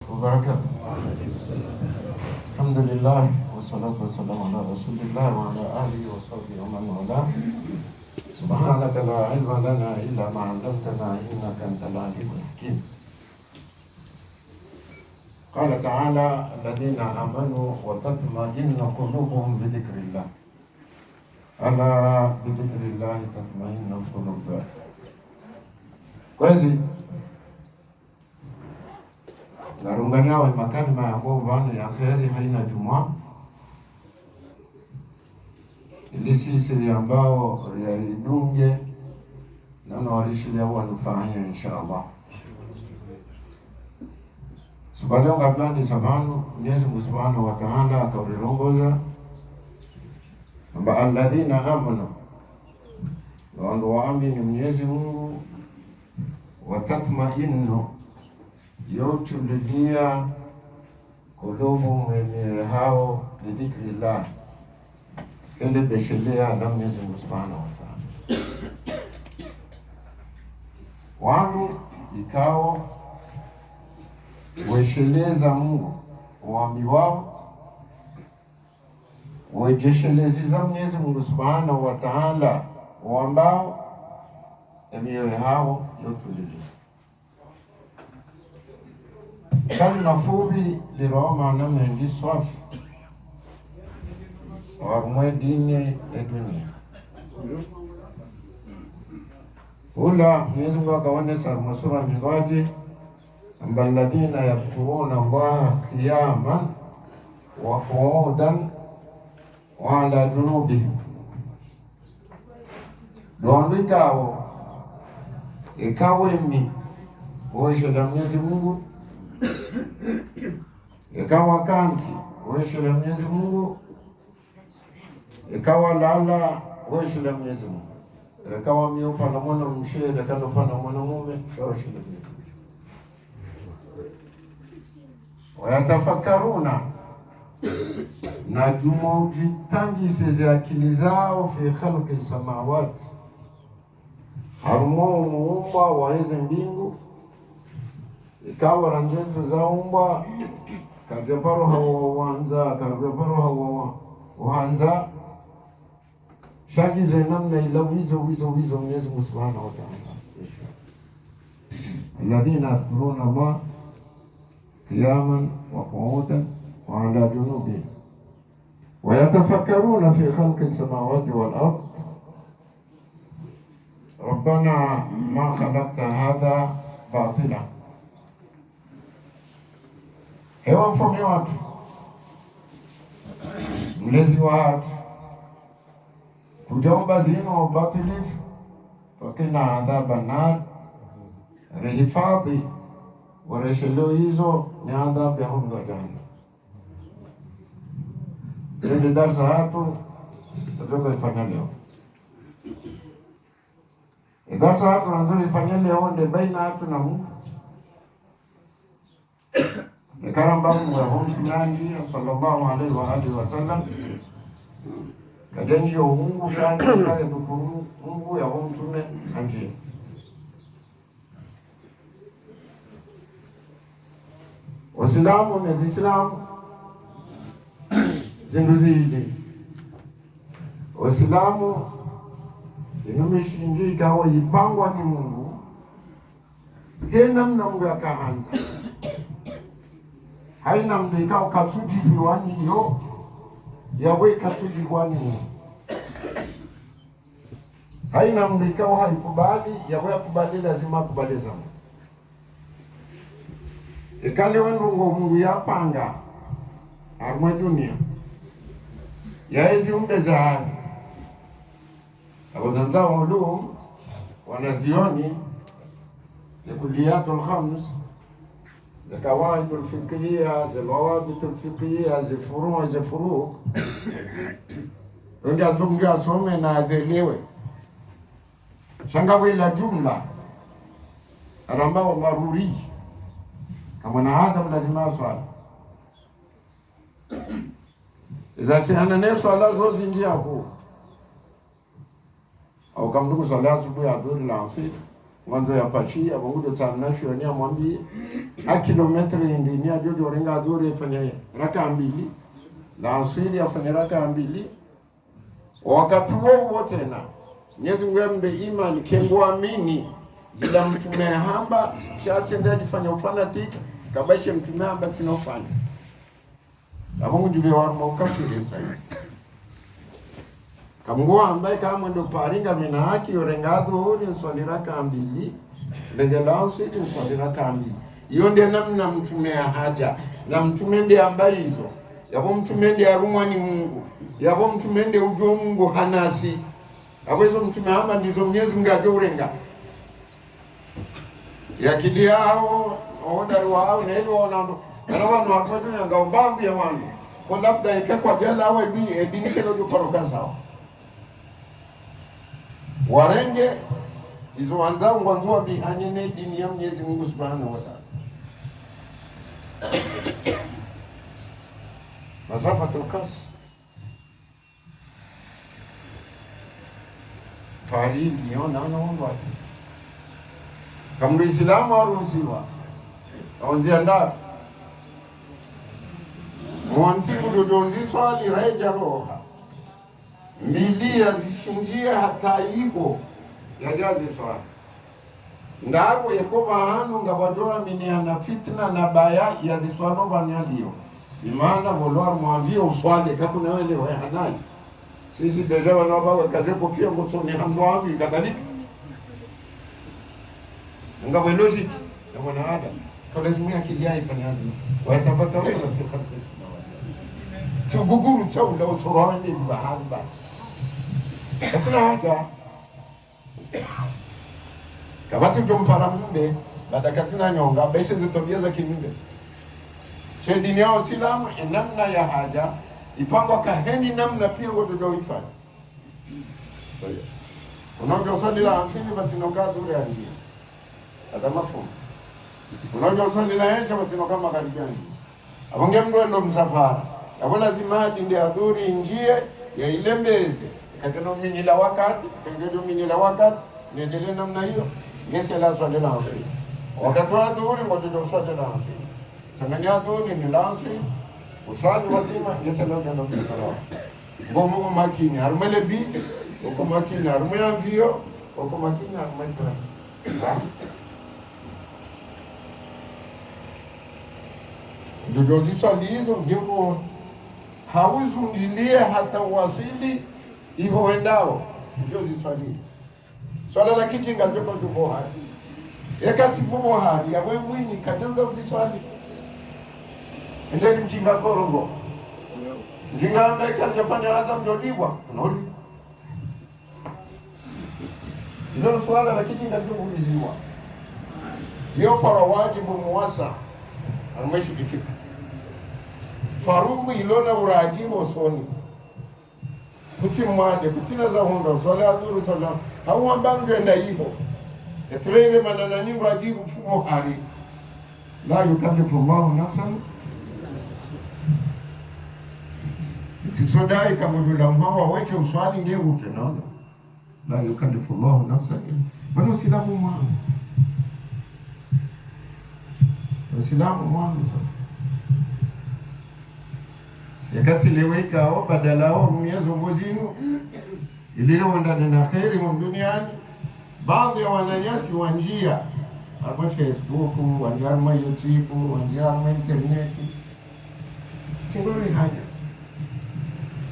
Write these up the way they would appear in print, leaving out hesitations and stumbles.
wabarakatuh. Alhamdulillah wassalatu wassalamu ala rasulillah wa ala alihi wa sahbihi wa man wala. Subhanaka la ilma lana illa ma 'allamtana innaka antal alimul hakim. Qala ta'ala alladhina amanu wa tatma'innu qulubuhum bi dhikrillah. Ala bi dhikrillah tatma'innul qulub. Kwezi narungania wa makalima ya bovano ya kheri haina juma ili sisi ambao rialidunge nano warishilia wanufahia inshallah. Subhanahu wa ta'ala samanu Mwenyezi Mungu Subhanahu wa Ta'ala akaulirongoza kwamba alladhina amanu, wando waamini Mwenyezi Mungu, watatma'innu yotulilia kulubu mwenye hao lidhikrillah, ili beshelea na Mwenyezi Mungu Subhanahu wa Ta'ala. Wanu ikao wesheleza Mungu wami wao wejeshelezi za Mwenyezi Mungu Subhanahu wa Ta'ala wambao emiyo hao yotulilia. Kalima fupi liroho na mengi swafi warumwe dini ya dunia. Ula Mwenyezi Mungu akaonesha masura mingaji amba alladhina yadhkuruna Allaha qiyaman wa qu'udan wa ala junubihim. Doandikao ikawemi weshela Mwenyezi Mungu, ikawa kanzi weshela Mwenyezi Mungu, ikawa lala weshela Mwenyezi Mungu, ikawa miupa na mwana mshere kanopa na mwana mume weshela Mwenyezi Mungu. Wayatafakkaruna na juma ujitangise za akili zao fi khalqi samawati, harumo muumba wa hizi mbingu, ikawa ranjenzo za umba kajaparo hawa wanza shagize namna ila wizo Mwenyezi Mungu Subhanahu wa Ta'ala. Alladhina yadhkuruna Allah qiyaman wa qu'udan wa ala junubihim wa yatafakkaruna fi khalqi samawati wal ard rabbana ma khalaqta hadha batila. Hewa mfome watu, mlezi wa watu, kujaomba zino batilifu fakina adhaba nar, rehifadhi wareshelo hizo ni adhabu ya huko jana. Hizi darsa hatu tutatoka ifanya leo. Darsa hatu nanzuri ifanya leo nde baina hatu na Mungu. Nikaramba Mungu ya Mtume sallallahu alaihi wa alihi wasallam kajengi ya Mungu shani kale dukuru Mungu ya Mtume anji. Waislamu na Islamu zinduzidi. Waislamu inumishingi kawa yipangwa ni Mungu. Hena Mungu akaanza. Haina mlikao katuji diwani yo yawe katuji kwani. Haina mlikao haikubali yawe akubali lazima kubali zamu. Ikale wanungo Mungu yapanga arma dunia yaezi umbe za abazanza ulum wanazioni kuliyatul khams القواعد الفقهية الضوابط الفقهية الفروع الفروق ndio tungia some na azelewe shangawe la jumla ambao dharuri kama na Adam lazima swali iza si ana swala zote ndio hapo au kama ndugu swala asubuhi adhuhuri la asiri mwanzo ya pachia mungu tsanasho ni amwambie a kilometri ndini ajojo renga dure fanya raka mbili na asili afanya raka mbili wakati wote na Mwenyezi Mungu ambe imani kengoamini zila mtume hamba chatenda jifanya ufanatiki kabaishe mtume hamba tinofanya abungu juve wa mukafiri sana kamgo ambaye kama ndo paringa mina haki yorengado hodi swalira kambili legelao sisi swalira kambili hiyo ndio namna mtume haja na mtume ndiye ambaye hizo yabo mtume ndiye arumwa ni Mungu yabo mtume ndiye ujo Mungu hanasi awezo mtume hamba ndizo Mwenyezi Mungu ajorenga yakili yao oda wao na hilo wanando na wanu wafatu na ngaombavu ya wanu kwa labda ikakwa jala awe dini kelo juporoka sawa warenge izo wanzao ngwanzua bihanyene dini ya Mwenyezi Mungu Subhanahu wa Ta'ala masafa tukasi farili yona naomba kama Uislamu waruhusiwa aonzia nda mwanzi kudodonzi swali reja roha milia zishinjia hata hivyo yajazi swali ndako yakoba hanu ngabadoa miniana fitna na baya ya ziswalo banyalio imana volwar mwavio uswali kakuna wele wa hanai sisi deja wanabawa kaze kofia msoni hamwavi kadhalika ngawe logic na mwanadamu lazima akijia ifanyaje watapata wala fikra tuguguru chau la utorani bahamba kasina haja kabati tumpara mbe baada kasina nyonga beshe zitobia za kimbe shedini yao Islamu namna ya haja ipangwa kaheni namna pia ngodo ifanye unaona swali la amfini basi nokaa dure hadi hata mafumu unaona swali la yeye kama karibani abonge mndo ndo msafara yabo lazima ndio adhuri njie ya ile mbeze kateno mini la wakati kengedo mini la wakati niendelee namna hiyo ngese la swali la afri wakati wa adhuri ngodo swali la afri sanganya adhuri ni lansi uswali wazima ngese la ndo msafara ngomo makini arumele bis uko makini arumea vio uko makini arumea Ndozi swalizo ngipo hawuzundilie hata wasili hivyo wendao ndozi swali swala la kijinga ndio tupo hadi yakati tupo hadi ya wewe mwini kajenga uziswali ndio mjinga korongo mjinga ambaye kafanya Azam ndodiwa unaona ndio swala la kijinga ndio uliziwa hiyo para wajibu muwasa amaishi kifika farumu ilona urajimu soni kuti mwaje kutina za hundo swala azuru swala hawa mbangu enda hivyo etrele manana nyingu ajibu fumo hari la yukallifu Allahu nafsan sisodai kama vile mhawa weche uswali ngevu fenono la yukallifu Allahu nafsan bado silamu mwangu Waislamu mwanzo yakati leweka badala wao miezo ngozinu ililo ndani na khairi wa duniani baadhi ya wananyasi wa njia hapa Facebook wanjarma YouTube wanjarma internet singori haja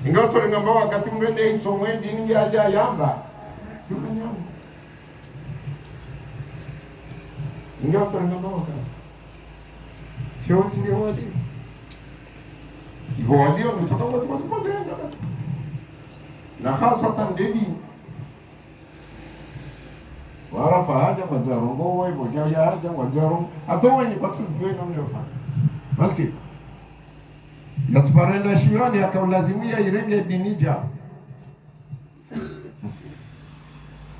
ingawa tulingamba wakati mwende isomwe dini ya yamba tukanyama ingawa tulingamba wakati Kiongozi ndio walio. Hivyo walio ni kutoka watu wazima. Na hasa tandedi. Warafa haja wajarongo wewe bojaya haja wajarongo. Hata wewe ni patu wewe na mliofa. Maski. Yatparenda shiwani akaulazimia irenge dinija.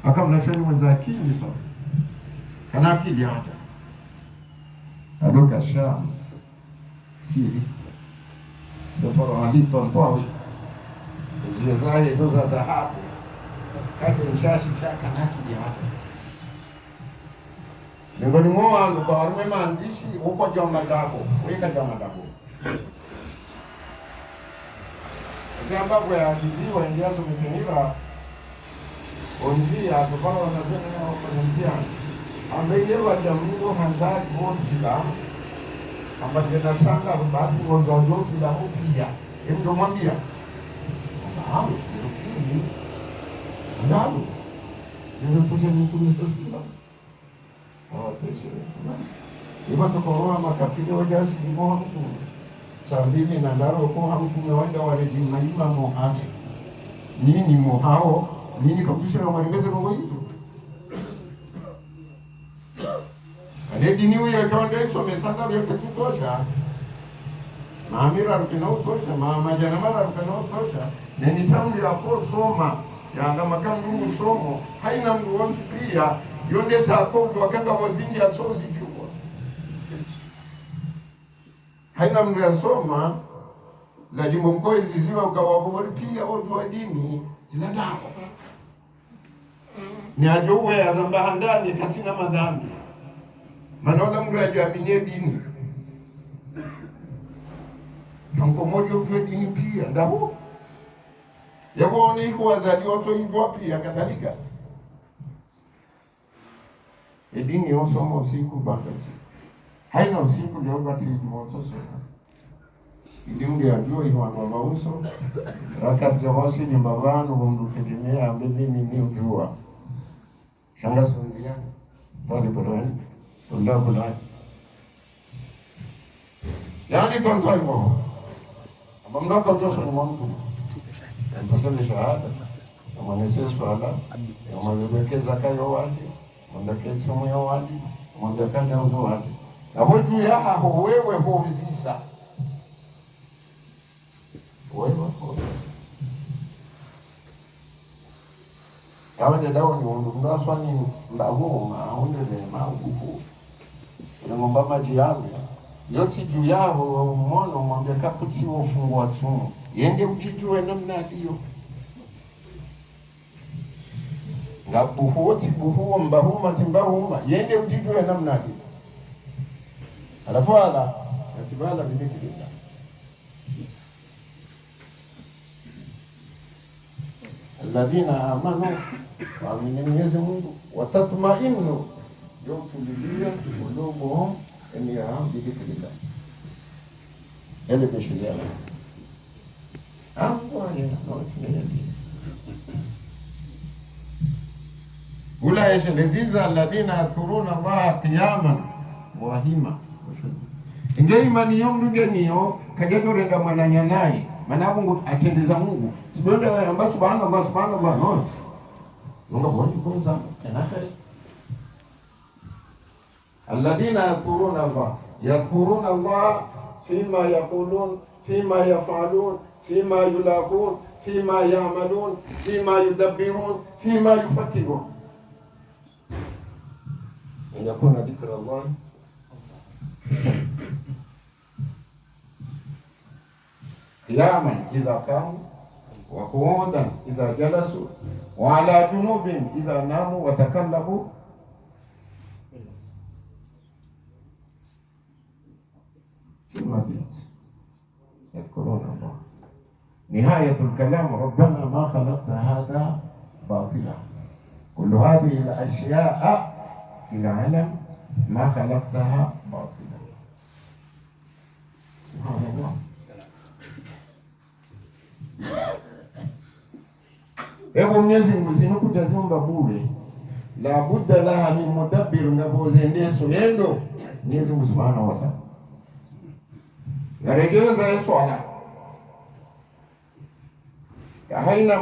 Akamnashani mwenzakini sawa. Kana akili haja. Adoka sham siri ndio alipo mpawi zizaye hizo za dhahabu kati mshashi chaka naki ya miongoni mwa wantu kwa warume maanzishi uko joma dabo weka joma dabo ambapo yakiziwa ingia tumesenira onjia tupanga wanazena na wakanjia ambaye wajamungu handari monsila ambaye nasanga basi ngozozo la upia ndio mwambia hapo ndio tuseme iba tukoroa makapili wajasi moha mtu sambili na ndaro koha mtu mewanda wale jimaima mohane nini mohao nini kabisa na maribeze kwa hiyo aledi niwe ya kawaida so mesanga yote tutosha maamira rukina utosha maamajana mara rukina utosha na ni saundi ya kwa soma ya ngama kama mungu somo haina mtu wansi pia yonde sako wakanga wazingi ya sozi jukwa haina mtu ya soma la jimbo mkoe ziziwa ukawabori pia watu wa dini zinadako ni ajowe ya zambaha ndani katina madhambi manaona mtu ya juaminie dini kanko moja ukiwe dini pia ndahu ya kuone hiku wazali watu hivyo pia kadhalika edini yosoma usiku baka usiku haina usiku lioga sijimoto sona ilimdi ya juo ihuanwa mauso raka zawasi ni mbavanu kumduketimea mimi ni ujua shanga sunzia tali bulani unda bulani yani tonto hivyo abamdaka utosa ni mwangu mpatali shahada na mwanese swala na mwazebekeza kayo wadi mwandake somo ya wadi mwandake njauzo wadi na hoju ya haho wewe hovizisa wewe hovizisa yawa dawa ni undu mdaswa ni mdagoma hundele magufu ngomba maji yawe yoti juu yao mmono mwambia kaputi wofungwa tumu yende ujijue namna hiyo ngabuhoti buhuo mbahuma timbahuma yende ujijue namna hiyo alafu ala nasibala bimikilila alladhina amanu waamini Mwenyezi Mungu watatmainu yotulilia qulubuhum eniyahum bidhikrillah ele beshiria ulaika allaziina alladhina yadhkuruna Allaha qiyaman wa hima inge imani yomrugeniyo kagedorenda mwananya naye maana Mungu atendeza Mungu sibonde amba subhanallah no nunga boni kwanza tanaka alladhina yadhkuruna Allah fima yaqulun fima yaf'alun fima yulaqun fima ya'malun fima yudabbirun fima yufakkirun yakuna dhikra Allah qiyaman idha qamu wa qu'udan idha jalasu wa ala junubin idha namu wa takallamu يذكرون الله نهاية الكلام ربنا ما خلقت هذا باطلا كل هذه الأشياء في العالم ما خلقتها باطلا سبحان الله ebu Mwenyezi Mungu sinukutazimba bure la budda laha min mudabbir ngabozende soyendo Mwenyezi Mungu subhanahu wa ta'ala yarejeleza swala ya haina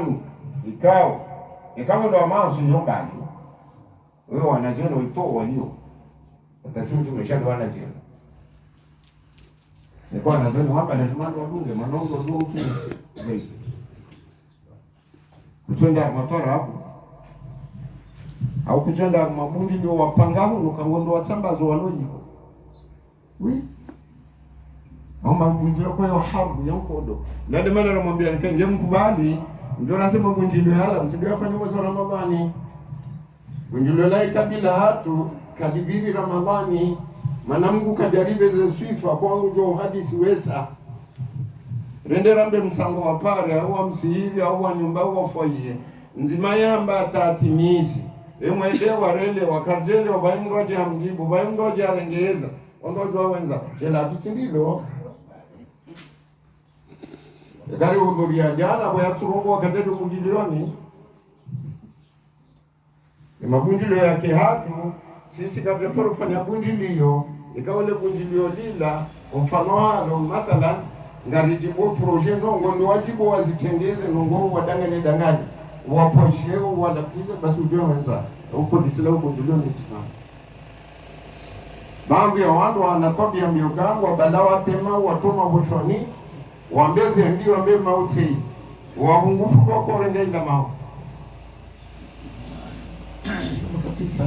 ikao kama ndo maana siyombani wewe wanaziona uitoa hiyo atasema tumeshadoana tena nilikuwa nadhani hapa lazima wabunge manongo ndio uki kutenda motora hapo au kutenda mabundi ndio wapangaho nukangondo watsambazo walonyi oui mama bunjilo kwa hiyo harbu ya mkodo na ndio maana namwambia nikaingia mkubali ndio nasema bunjilo hala msije afanye mwezi wa Ramadhani bunjilo la kabila hatu kadibiri Ramadhani manamgu kajaribe ze sifa kwangu jo hadisi wesa renderambe msango wa pare au msihiri au nyumba au foye nzima yamba tatimizi emwende warele wakajele wabaimroje amjibu baimroje arengeza ondojo wenza jela tutindilo gari udhuria jana kwa turongo wakatetu kujilioni mabunjilio yake hatu sisi kabla kufanya bunjilio ikawa ile bunjilio lila mfano halo mathalan ngarijibu projet zongo ndo wajibu wazitengeze nongo wadanganye waposhe wala kiza basi ujue wenza huko ditila huko bunjilio ni tifana baadhi ya watu wanatobia miogango balawa tema watoma boshoni wambeze ndio wambe mauti wahungufu kwa korenge ila mao katita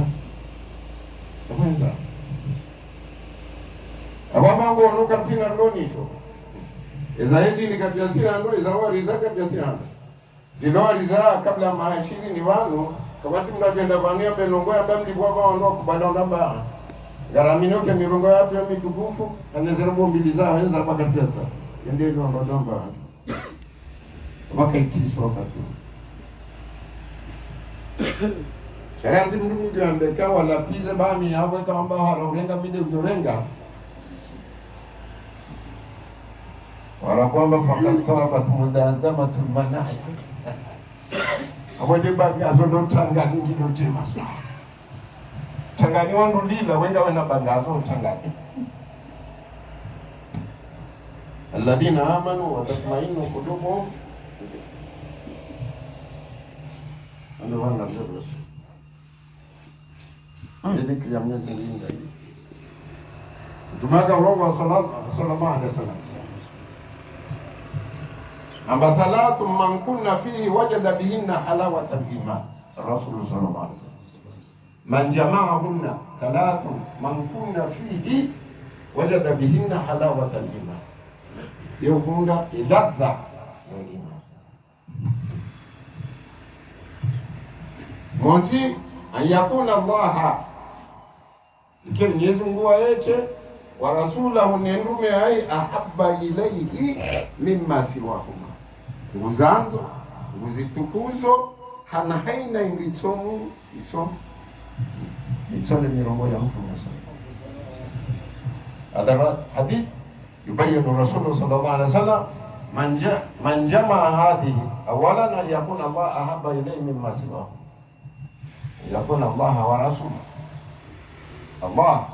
kwanza abamango onuka tina ndonito ezaidi ni kati ya sina ndo ezawari za kati ya sina zilowari za kabla maashiri ni wano kabati mnapenda vania benongo ya bamdi kwa wano kubadonga ba garaminoke mirongo yapi ya mitukufu anezerebo mbili za wenza kwa kati ya sa endelo mbadamba wakaitiswa wakati Karanti mnungu gambeka wala pize bami hawe kamba harorenga mide ujorenga wala kwamba fakatoa batumudandama tulmanaya awede bagi azodo tangani ngido tema tangani wandu lila wenga wena bangazo tangani alladhina amanu wa tatmainu qulubuhum ando wana ndio dhikri ya Mwenyezi Mungu hii. Tumaga roho sallallahu alaihi wasallam. Amba thalathu man kunna fihi wajada bihinna halawata al-iman. Rasulullah sallallahu alaihi wasallam. Man jama'ahunna thalathu man kunna fihi wajada bihinna halawata al-iman. Yokunda iladha al-iman. Monti an yakuna Allah ike Mwenyezi Mungu ayeche wa rasulahu nendume ai ahabba ilayhi mimma siwahuma nguzanzo nguzitukuzo hana haina ingitsomu isole mirongo ya mtu adara hadith yubayinu Rasulullah sallallahu alaihi wasallam man jamaa hadhihi awalan an yakuna Allah ahabba ilayhi mimma siwahuma yakuna Allah wa rasuluhu Allah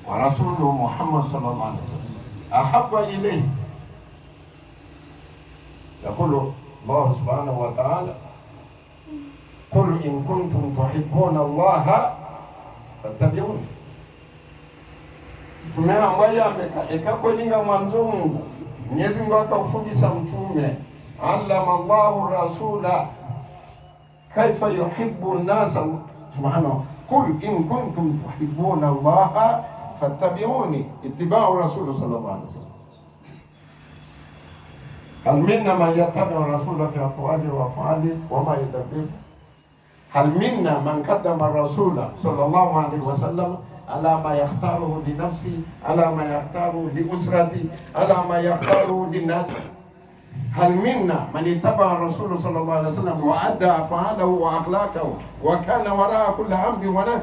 wa rasuluhu Muhammad sallallahu alaihi wasallam ahabba ilayhi yaqulu Allah subhanahu wa ta'ala qul in kuntum tuhibbuna Allah fattabi'uni mtume ambaye ameka kulinga mwanzo Mungu Mwenyezi Mungu akafundisha mtume allama Allahu rasula kaifa yuhibbu an-nasa subhanahu qul in kuntum tuhibbuna Allah fattabi'uni ittiba'u rasul sallallahu alaihi wasallam hal minna man yattabi'u rasula fi aqwali wa af'ali wa ma yadabbir hal minna man qaddama rasula sallallahu alaihi wasallam ala ma yakhtaruhu li nafsi ala ma yakhtaruhu li usrati ala ma yakhtaruhu lin nas هل منا من اتبع الرسول صلى الله عليه وسلم وأدى أفعاله وأخلاقه وكان وراء كل أمر ونهي؟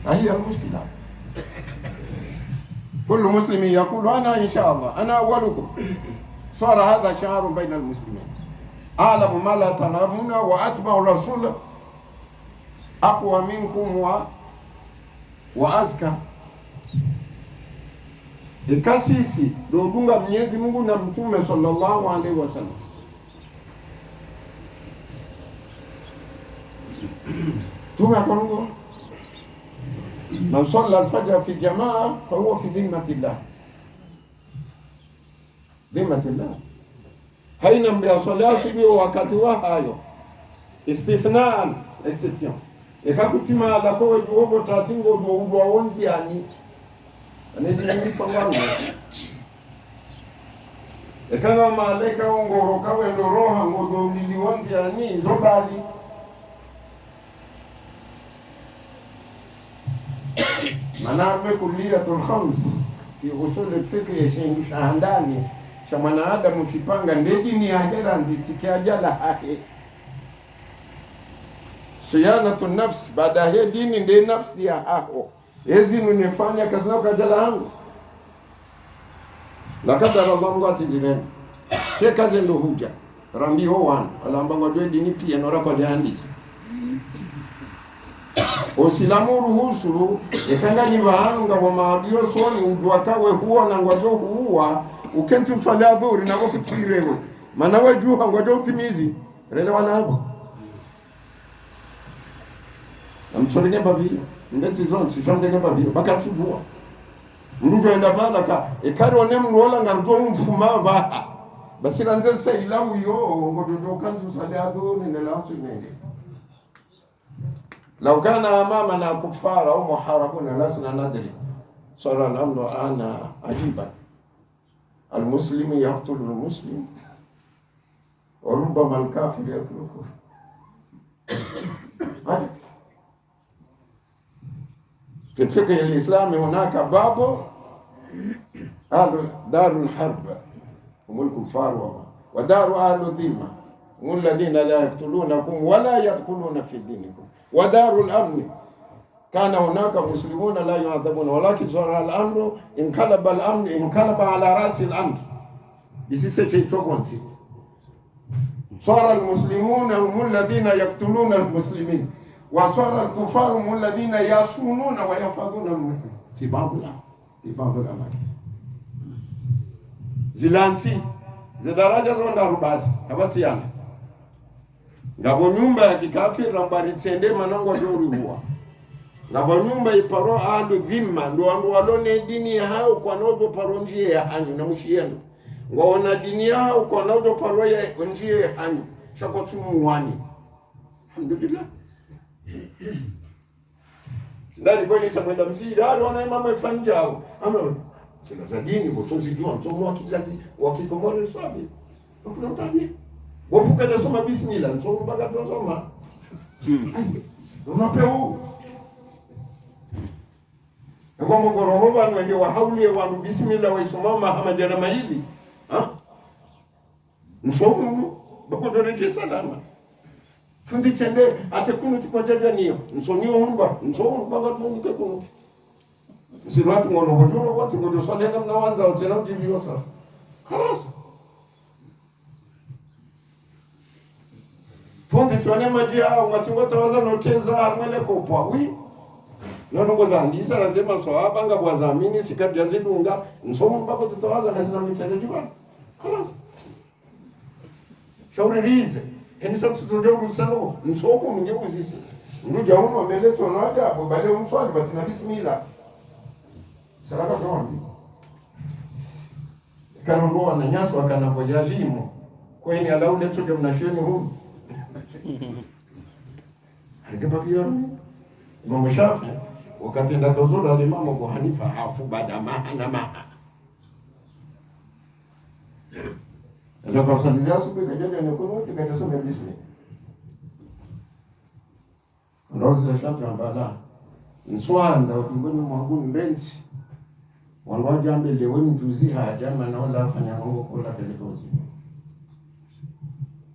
هي المشكلة. كل مسلم يقول أنا إن شاء الله أنا أولكم. صار هذا شعار بين المسلمين. أعلم ما لا تعلمون وأتبع الرسول أقوى منكم وأزكى. Ikasisi dodunga Mwenyezi Mungu na Mtume sallallahu alaihi wasallam. Tume akongo man salla al-fajr fi jamaa fa huwa fi dhimmatillah. Dhimmatillah. Haina mbia sala sio wakati wa hayo. Istithnaan exception. Ekakutima la kwa juobo tasingo do ubwa onzi yani anedi pangano ekanga malaika ngoro kawe ndo roha ngodo liliwanzi ani zobali Maana kuliyatul khams fi usul al-fiqh yashingisha ndani cha mwanadamu kipanga ndedi ni ahera nditikiajala hahe siyanatu nafsi baada ya dini ndi nafsi ya haho ezi nunifanya kazi na kajala yangu la kadara Mungu atijireni ke kazi ndo huja rambi ho wan ala mbango dini pia nora kwa jandisi Osilamu ruhusuru ekangani vahanu nga wamaadio soni ujuakawe huo na ngwajo huwa ukensi mswali adhuri na wakutirewe mana wajuha ngwajo utimizi rele wana hapo na mswali ngemba vile mbeti zonsi chonde ngemba vile baka tujua mrujo enda malaka ekari one mrola ngarjo mfuma baha basi nanze sa ilawu yo ngojo kansi mswali adhuri nelaansu nenge لو كان أمامنا كفار أو محاربون لسنا ندري صار الأمر الآن عجيبا المسلم يقتل المسلم وربما الكافر يتركه في الفقه الإسلامي هناك باب دار الحرب هم الكفار ودار أهل الذمة هم الذين لا يقتلونكم ولا يدخلون في دينكم ودار الأمن كان هناك مسلمون لا يعذبون ولكن صار الأمر انقلب على رأس الأمر صار المسلمون هم الذين يقتلون المسلمين وصار الكفار هم الذين يصونون ويحفظون المسلمين في بعض الأماكن زلانسي زدaraja zonda rubazi abatiana ngabo nyumba ya kikafiri rambari tende manangwa dori huwa ngabo nyumba iparo adu dhimma ndo ando walone dini hao kwa nojo paro njie ya hanyu na mushiendo ngona dini hao kwa nojo paro ya njie ya hanyu shako tumu wani alhamdulillah ndani kwenye samwenda msiri hado wana mama ifanjao ama sila za dini kutozi jua msomo wa kizazi wa kikomori swabi kuna utabi wafuka nasoma bismillah nsomo mpaka tusoma unapeu kwa mgoroho banu ndio wahauli wa bismillah waisoma mahama jana maili nsomo bako dorede salama fundi chende atekunu tikojaja niyo nsonyo humba nsomo mpaka tunike kuno si watu ngono bojono watu ngojo swali namna wanza utena ujibiwa sasa خلاص fundi tuone maji hao ngachungota waza noteza mwele kopwa wi nono zandiza lazima swahaba ngabwa zamini sikabya zidunga nsomo mpaka tutawaza kazi na mifeleji bwana خلاص shauri rize eni sasa tutoje urusano nsomo mngeuzisi nduja uno meleto noja hapo bale umswali batina bismillah saraka tuombi kanondoa na nyaso akanavoyajimu kweni alaule tuge mnasheni humu alikababia Imam Shafi wakati ndakazura Imam Abu Hanifa hafu baada maana maha sasa kwa sababu ya supe kajaja ni kuno tikaja soma bismillah ndozi Shafi ambala nswanda ukingoni mwangu mbenzi wangoja mbele wewe mjuzi haja maana wala fanya mambo kula telekozi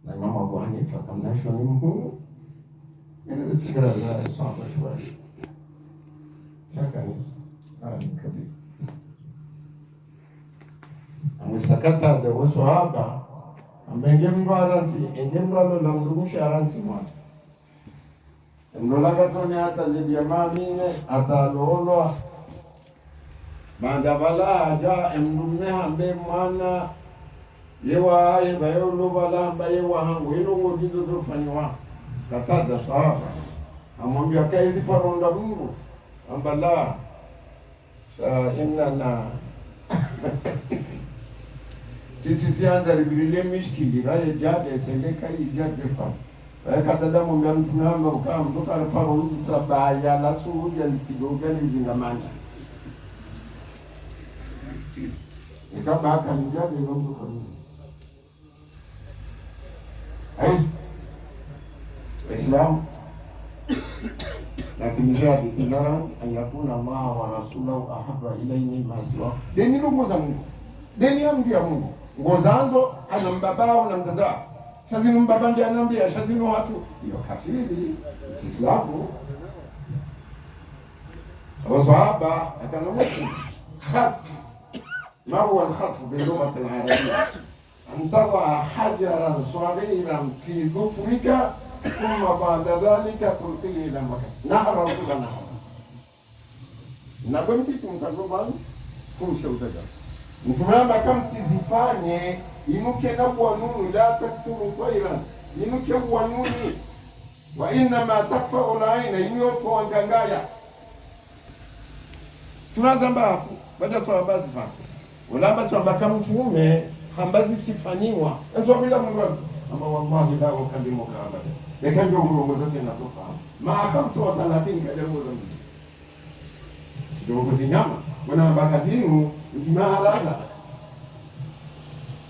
na Imam Abu Hanifa kamnashwa ni mhumu ile fikra za sawa shwari shakani kabisa amesakata de wasahaba ambenge mbaransi engembo la mrumusha aransi mwa mlola tonya hata zidi mamine atalolwa Mandabala aja emdume hambe mwana yewa yeba yolo bala mba yewa hangu ilo ngodido tofaniwa katada sahaba amwambia kaisi paronda Mungu ambala inna sisi tianza libile mishkili raye jade seleka ijade fa katada mwambia mtunamba ukamtoka paronzi sabaya la suudi alitigoga nzingamana ikaba akanijade nongo kamili Islam lakini mizadi idharan an yakuna Allah wa rasulahu ahabba ilayhi mimma siwa. Deni lungo za Mungu, deni ya Mungu ngozanzo ana mbabao na mtazaa shazinu mbaba ndiye anambia shazinu watu hiyo kafiri Islamu. Wasahaba akanamtu khatf ما هو الخطف باللغة العربية؟ أن تضع حجرا صغيرا في ظفرك ثم بعد ذلك تلقيه إلى مكان نهر وكل نهر. Nakwambia mtazamaji kumsha utaja. Mtumama kama tizifanye inuke na kwa nuru la taktumu khairan inuke kwa nuru wa inna ma takfa ulaina inyo kwa ngangaya. Tunazamba baada sababu zifanye. Ulama tsamba kama mtume hambazi tifaniwa. Ndio bila Mungu ama wallahi la ukalimuka abada. Nikaje urongoza tena tofa. Ma 35 kaja urongoza. Ndio kuzinyama. Wana bakatinu mtumahalala.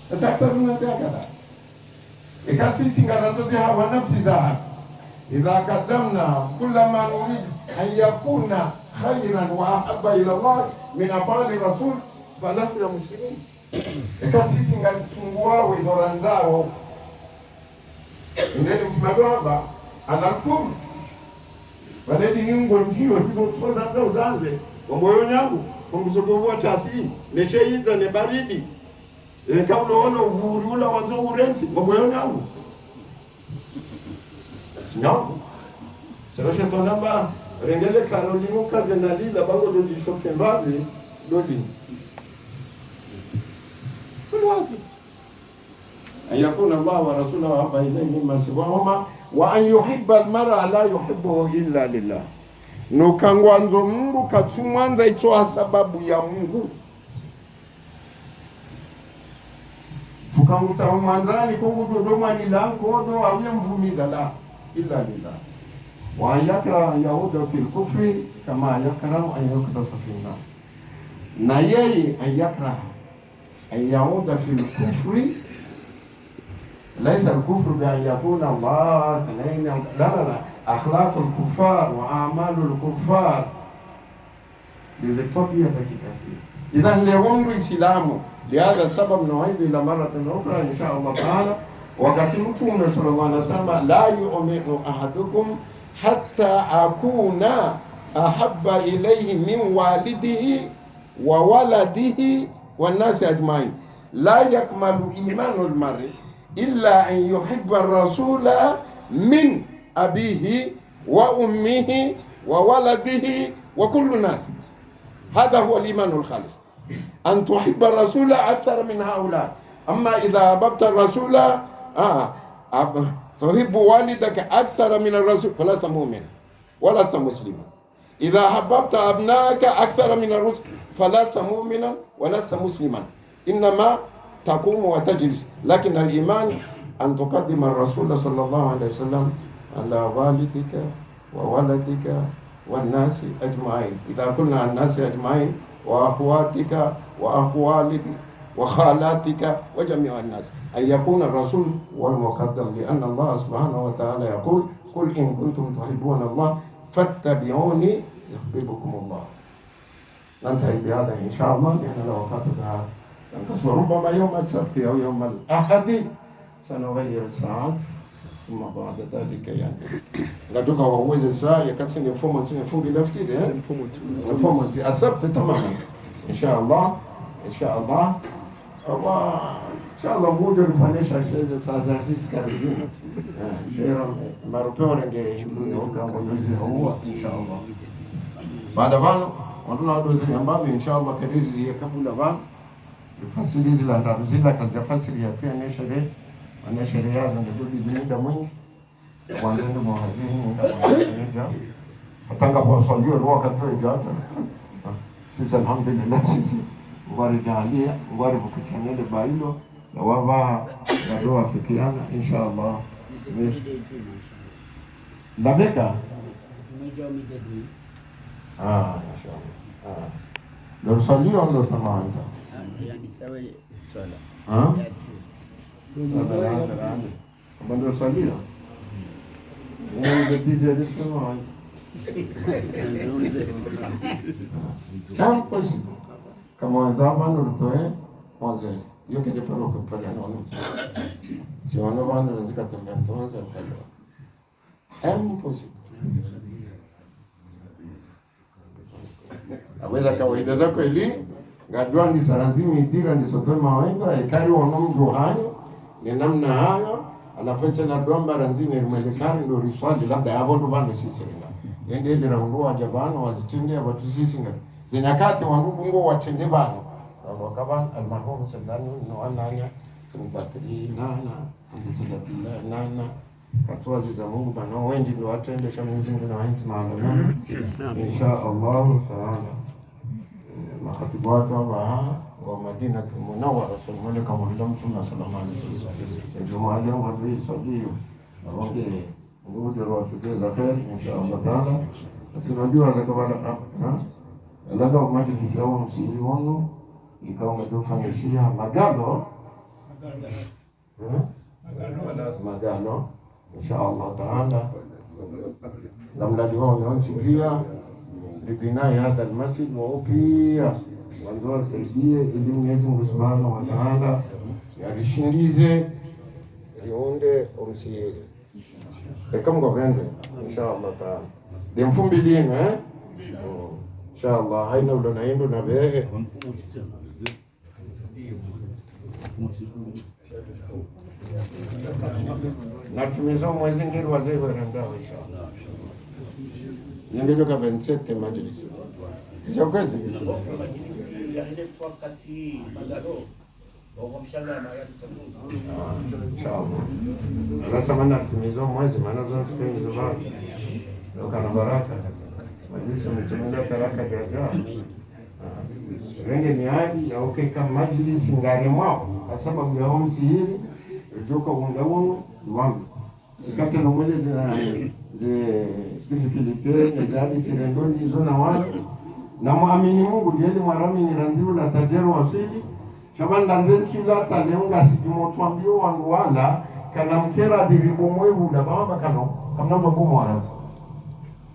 Sasa tunataka ikasi singarazo za hawa nafsi za idha qaddamna kullama nurid an yakuna khayran wa ahabba ila Allah min afali rasul falasna muslimin. Ikasi singatungua wezoranzao ndeni msimagamba anakum waledi ningo ndio tuzotoza zao zanze ngoyo nyangu kumzogovoa tasi necheiza ne baridi kaunaona uvuri ula wanzo urenzi ngoyo nyangu nyangu sasa tonamba rengele karolimo kaze nalila bango doji shofe mbali dodi kulwapi ayakuna Allah wa rasulahu haba ilayhi ma siwahuma wa an yuhibba al-mar'a la yuhibbuhu illa lillah. Nukangwanzo Mungu katumwanza itoa sababu ya Mungu. Tukanguta mwanzani kungu dodoma ni lango do awiye mvumiza la illa lillah. Wa yakra yahuda fil kufri kama yakra an yukda fil nar. Na yeye ayakra an yahuda fil kufri ليس الكفر بأن يكون الله تنين لا أخلاق الكفار وأعمال الكفار لذكرية كثير. إذا لهم الإسلام لهذا السبب نعيد إلى مرة أخرى إن شاء الله تعالى. وقد متوم صلى الله عليه وسلم لا يؤمن أحدكم حتى أكون أحب إليه من والده وولده والناس أجمعين. لا يكمل إيمان المرء إلا أن يحب الرسول من أبيه وأمه وولده وكل الناس. هذا هو الإيمان الخالص، أن تحب الرسول أكثر من هؤلاء. أما إذا أحببت الرسول تحب والدك أكثر من الرسول فلست مؤمنا ولست مسلما. إذا أحببت أبنائك أكثر من الرسول فلست مؤمنا ولست مسلما. إنما تقوم وتجلس. لكن الإيمان أن تقدم الرسول صلى الله عليه وسلم على والدك وولدك والناس أجمعين. إذا قلنا الناس أجمعين وأخواتك وأخوالك وخالاتك وجميع الناس أن يكون الرسول والمقدم. لأن الله سبحانه وتعالى يقول قل إن كنتم تحبون الله فاتبعوني يحببكم الله. ننتهي بهذا إن شاء الله لأن وقتها وربما يوم السبت أو يوم الأحد سنغير الساعات ثم بعد ذلك يعني لدوك ووز الساعة يكتسن يفهم لفتي يفهم السبت تماما إن شاء الله إن شاء الله إن شاء الله موجود فنيش عشان سازارسيس كارزين شيرا ماركورا جاي هو إن شاء الله بعد ذلك ونحن ندوز اليوم إن شاء الله كريزي كفولا بعد fasili zila ndazila kaza fasili ya pia neshere yazo ndodi binida mwingi wanendo mwazini atanga kwa swaliwa roho katoe jata sisi alhamdulillah sisi ngwari jalia ngwari bukichanele bailo na wava na doa fikiana inshallah labeka inshallah ndio swaliwa ndio tamaanza yani sawa swala bandar salia ndio dize de Impossible. Kama wenzao ndotoe mwanzo. Hiyo kile paro kwa naona. Si wana wana nzika tumeanza kalo. Impossible. Aweza kawaida zako ili ngadwa ndi saranzimi idira ndi sotoe mawenga ekari wonomdu hayo ni namna hayo anafesa na domba ranzini rumelekari ndo riswali labda yabo ndo bando sisi nga yende ile raundoa jabano wazitinde watu sisi nga zinakati wandugu ngo watende bano wakaban almarhum sallallahu no ananya mbatri nana ndisila nana watu waziza Mungu bana wendi ndo watende sha Mwenyezi Mungu na wanzi maana insha Allah taala makhatibu wa Madina Munawwara sallallahu kama sallallahu alaihi wasallam Jumaa leo wadui sabiyo aonge ndio watugeza kheri insha Allah taala tunajua zakabala labda majlisi au msiri wao ikawa mtofanya shia magalo insha Allah taala namna ndio wanaosikia libinai hadha almasjid wa upia wandoa saidie ili Mwenyezi Mungu Subhanahu wa Ta'ala yalishindize liunde omsiri kama kwa benze insha Allah taala demfumbilini insha Allah haina ndo naendo na behe na tumezo mwezi ngiri wazee warandao insha Allah ndio kama 27 majlis sio kazi Rasa mana tumezo mwezi maana zote hizo zote ndio kana baraka majlis mtumenda baraka jaja wenge ni hadi ya okay kama majlis ngari mwao kwa sababu ya omsi hili joka ungaunu wangu ikati na mwele ze spiritualite njadi sirendoni zona watu na muamini Mungu ndiye mwaramini ranzibu na tajero wasili shabanda nzemshila talenga sikimotwambio wangu wala kana mkera diribo mwevu na baba kano kamna mabomo arazo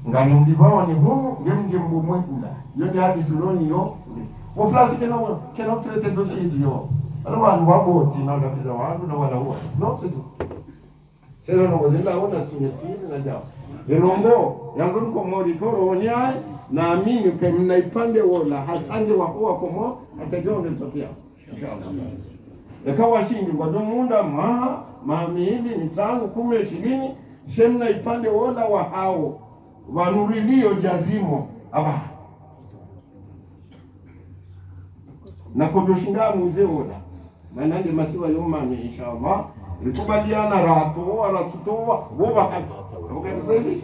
ngani mdibawa ni humu ngemje mbumwevu la yoni hadi suloni yo o place keno traiter dossier dio alors on va boti na ndapiza wangu na wala huwa no sasa no wala ona sunyetini na jao Elongo yangu ko mori ko ronya na amini kwa mnaipande wala hasanje wako komo atajua nitokea inshallah ikawa shindi kwa munda maamili ni 5 10 20 shemna ipande wala wa hao wanurilio jazimo aba na kudoshinga mzee wala maana ndio masiwa yomani inshallah likubaliana rato wala tutoa woba hasa ukasaidia